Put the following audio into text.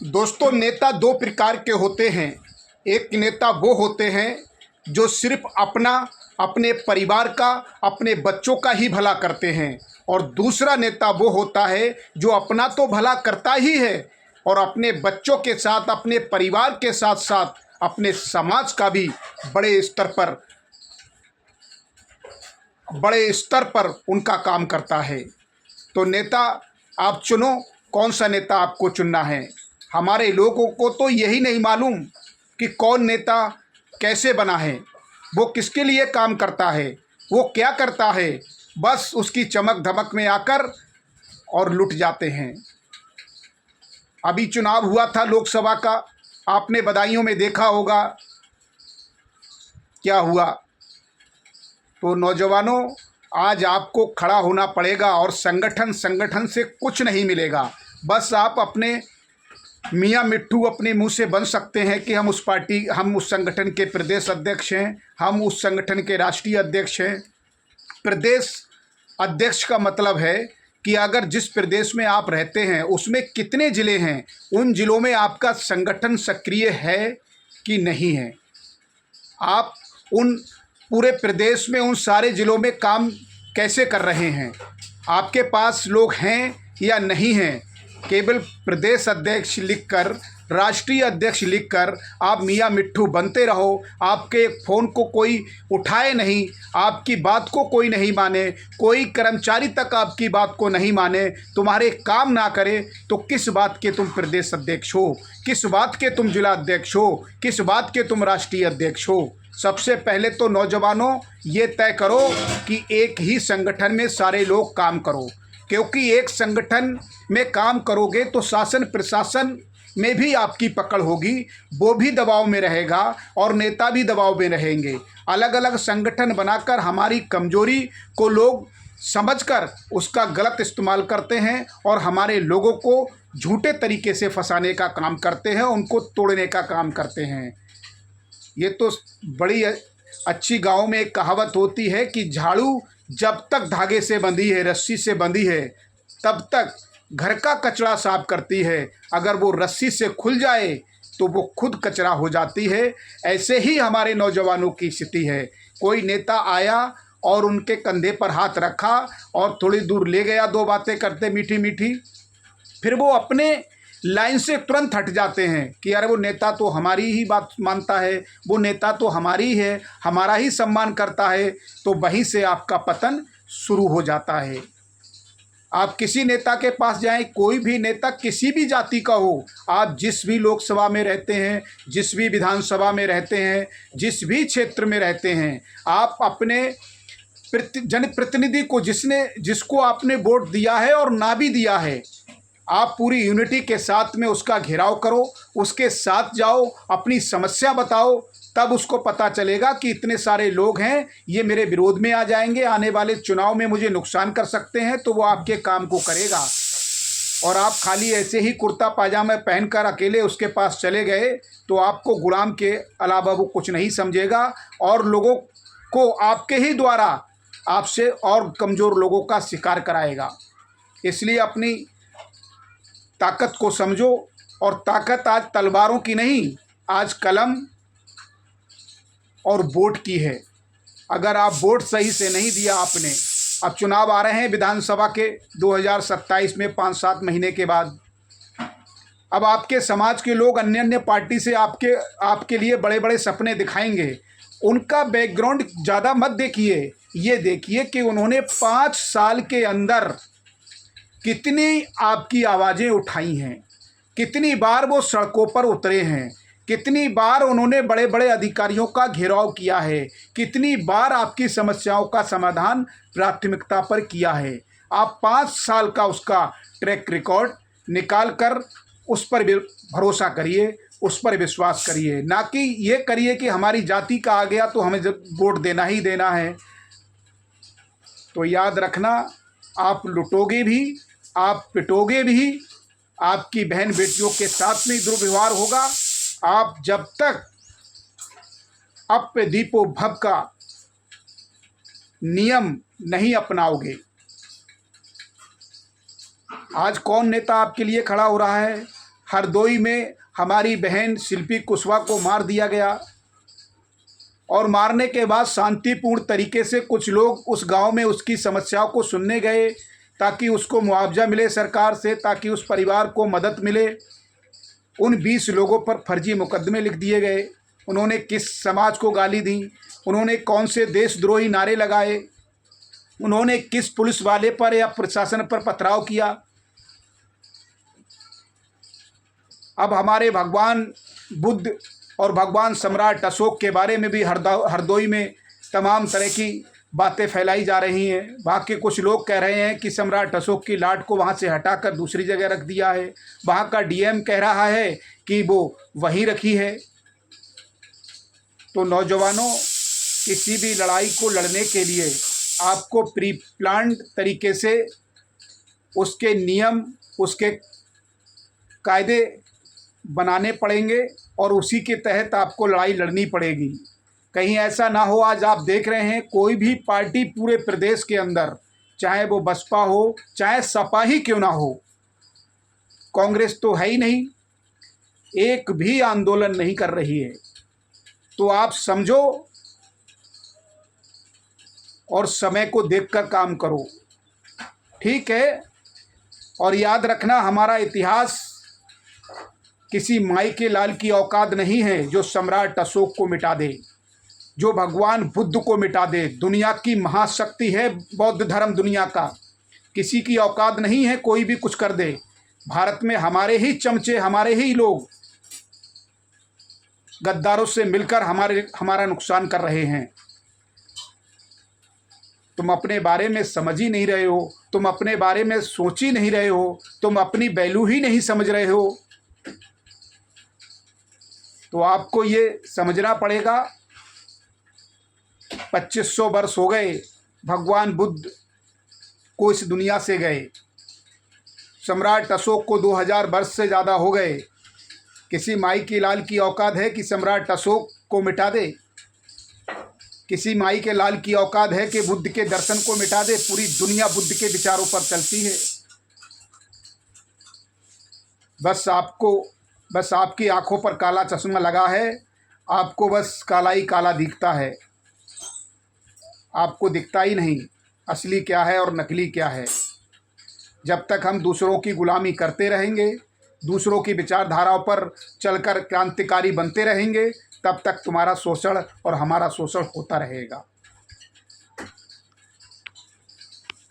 दोस्तों, नेता दो प्रकार के होते हैं। एक नेता वो होते हैं जो सिर्फ अपना, अपने परिवार का, अपने बच्चों का ही भला करते हैं, और दूसरा नेता वो होता है जो अपना तो भला करता ही है और अपने बच्चों के साथ, अपने परिवार के साथ साथ अपने समाज का भी बड़े स्तर पर उनका काम करता है। तो नेता आप चुनो, कौन सा नेता आपको चुनना है। हमारे लोगों को तो यही नहीं मालूम कि कौन नेता कैसे बना है, वो किसके लिए काम करता है, वो क्या करता है। बस उसकी चमक धमक में आकर और लुट जाते हैं। अभी चुनाव हुआ था लोकसभा का, आपने बधाइयों में देखा होगा क्या हुआ। तो नौजवानों, आज आपको खड़ा होना पड़ेगा और संगठन से कुछ नहीं मिलेगा। बस आप अपने मियाँ मिट्ठू अपने मुंह से बन सकते हैं कि हम उस संगठन के प्रदेश अध्यक्ष हैं, हम उस संगठन के राष्ट्रीय अध्यक्ष हैं। प्रदेश अध्यक्ष का मतलब है कि अगर जिस प्रदेश में आप रहते हैं उसमें कितने ज़िले हैं, उन ज़िलों में आपका संगठन सक्रिय है कि नहीं है। आप उन पूरे प्रदेश में उन सारे ज़िलों में काम कैसे कर रहे हैं, आपके पास लोग हैं या नहीं हैं। केवल प्रदेश अध्यक्ष लिखकर, राष्ट्रीय अध्यक्ष लिखकर आप मियाँ मिट्ठू बनते रहो। आपके फ़ोन को कोई उठाए नहीं, आपकी बात को कोई नहीं माने, कोई कर्मचारी तक आपकी बात को नहीं माने, तुम्हारे काम ना करे, तो किस बात के तुम प्रदेश अध्यक्ष हो, किस बात के तुम जिला अध्यक्ष हो, किस बात के तुम राष्ट्रीय अध्यक्ष हो। सबसे पहले तो नौजवानों ये तय करो कि एक ही संगठन में सारे लोग काम करो, क्योंकि एक संगठन में काम करोगे तो शासन प्रशासन में भी आपकी पकड़ होगी, वो भी दबाव में रहेगा और नेता भी दबाव में रहेंगे। अलग अलग संगठन बनाकर हमारी कमजोरी को लोग समझकर उसका गलत इस्तेमाल करते हैं और हमारे लोगों को झूठे तरीके से फंसाने का काम करते हैं, उनको तोड़ने का काम करते हैं। ये तो बड़ी अच्छी गांव में एक कहावत होती है कि झाड़ू जब तक धागे से बंधी है, रस्सी से बंधी है, तब तक घर का कचरा साफ करती है। अगर वो रस्सी से खुल जाए तो वो खुद कचरा हो जाती है। ऐसे ही हमारे नौजवानों की स्थिति है। कोई नेता आया और उनके कंधे पर हाथ रखा और थोड़ी दूर ले गया, दो बातें करते मीठी मीठी, फिर वो अपने लाइन से तुरंत हट जाते हैं कि अरे वो नेता तो हमारी ही बात मानता है, वो नेता तो हमारी है, हमारा ही सम्मान करता है। तो वहीं से आपका पतन शुरू हो जाता है। आप किसी नेता के पास जाएं, कोई भी नेता किसी भी जाति का हो, आप जिस भी लोकसभा में रहते हैं, जिस भी विधानसभा में रहते हैं, जिस भी क्षेत्र में रहते हैं, आप अपने जनप्रतिनिधि को, जिसको आपने वोट दिया है और ना भी दिया है, आप पूरी यूनिटी के साथ में उसका घेराव करो, उसके साथ जाओ, अपनी समस्या बताओ। तब उसको पता चलेगा कि इतने सारे लोग हैं, ये मेरे विरोध में आ जाएंगे, आने वाले चुनाव में मुझे नुकसान कर सकते हैं, तो वो आपके काम को करेगा। और आप खाली ऐसे ही कुर्ता पाजामा पहनकर अकेले उसके पास चले गए तो आपको गुलाम के अलावा वो कुछ नहीं समझेगा और लोगों को आपके ही द्वारा आपसे और कमज़ोर लोगों का शिकार कराएगा। इसलिए अपनी ताकत को समझो, और ताकत आज तलवारों की नहीं, आज कलम और वोट की है। अगर आप वोट सही से नहीं दिया आपने, अब चुनाव आ रहे हैं विधानसभा के 2027 में 5-7 महीने के बाद, अब आपके समाज के लोग अन्य अन्य पार्टी से आपके लिए बड़े बड़े सपने दिखाएंगे। उनका बैकग्राउंड ज़्यादा मत देखिए, ये देखिए कि उन्होंने 5 साल के अंदर कितनी आपकी आवाज़ें उठाई हैं, कितनी बार वो सड़कों पर उतरे हैं, कितनी बार उन्होंने बड़े बड़े अधिकारियों का घेराव किया है, कितनी बार आपकी समस्याओं का समाधान प्राथमिकता पर किया है। आप 5 साल का उसका ट्रैक रिकॉर्ड निकाल कर उस पर भरोसा करिए, उस पर विश्वास करिए, ना कि ये करिए कि हमारी जाति का आ गया तो हमें वोट देना ही देना है। तो याद रखना, आप लुटोगे भी, आप पिटोगे भी, आपकी बहन बेटियों के साथ में दुर्व्यवहार होगा। आप जब तक अप्य दीपो भव का नियम नहीं अपनाओगे। आज कौन नेता आपके लिए खड़ा हो रहा है? हरदोई में हमारी बहन शिल्पी कुशवाहा को मार दिया गया और मारने के बाद शांतिपूर्ण तरीके से कुछ लोग उस गांव में उसकी समस्याओं को सुनने गए ताकि उसको मुआवजा मिले सरकार से, ताकि उस परिवार को मदद मिले। उन 20 लोगों पर फर्जी मुकदमे लिख दिए गए। उन्होंने किस समाज को गाली दी, उन्होंने कौन से देशद्रोही नारे लगाए, उन्होंने किस पुलिस वाले पर या प्रशासन पर पथराव किया। अब हमारे भगवान बुद्ध और भगवान सम्राट अशोक के बारे में भी हरदोई में तमाम तरह की बातें फैलाई जा रही हैं। वहाँ के कुछ लोग कह रहे हैं कि सम्राट अशोक की लाट को वहाँ से हटाकर दूसरी जगह रख दिया है। वहाँ का डीएम कह रहा है कि वो वहीं रखी है। तो नौजवानों, किसी भी लड़ाई को लड़ने के लिए आपको प्री प्लान्ड तरीके से उसके नियम, उसके कायदे बनाने पड़ेंगे और उसी के तहत आपको लड़ाई लड़नी पड़ेगी। कहीं ऐसा ना हो, आज आप देख रहे हैं कोई भी पार्टी पूरे प्रदेश के अंदर, चाहे वो बसपा हो चाहे सपा ही क्यों ना हो, कांग्रेस तो है ही नहीं, एक भी आंदोलन नहीं कर रही है। तो आप समझो और समय को देखकर काम करो, ठीक है। और याद रखना, हमारा इतिहास किसी माई के लाल की औकात नहीं है जो सम्राट अशोक को मिटा दे, जो भगवान बुद्ध को मिटा दे। दुनिया की महाशक्ति है बौद्ध धर्म, दुनिया का किसी की औकात नहीं है कोई भी कुछ कर दे। भारत में हमारे ही चमचे, हमारे ही लोग गद्दारों से मिलकर हमारा नुकसान कर रहे हैं। तुम अपने बारे में समझ ही नहीं रहे हो, तुम अपने बारे में सोच ही नहीं रहे हो, तुम अपनी वैल्यू ही नहीं समझ रहे हो। तो आपको ये समझना पड़ेगा, 2500 वर्ष हो गए भगवान बुद्ध को इस दुनिया से गए, सम्राट अशोक को 2000 वर्ष से ज़्यादा हो गए। किसी माई की लाल की औकात है कि सम्राट अशोक को मिटा दे? किसी माई के लाल की औकात है कि बुद्ध के दर्शन को मिटा दे? पूरी दुनिया बुद्ध के विचारों पर चलती है। बस आपकी आंखों पर काला चश्मा लगा है, आपको बस काला ही काला दिखता है, आपको दिखता ही नहीं असली क्या है और नकली क्या है। जब तक हम दूसरों की गुलामी करते रहेंगे, दूसरों की विचारधाराओं पर चलकर क्रांतिकारी बनते रहेंगे, तब तक तुम्हारा शोषण और हमारा शोषण होता रहेगा।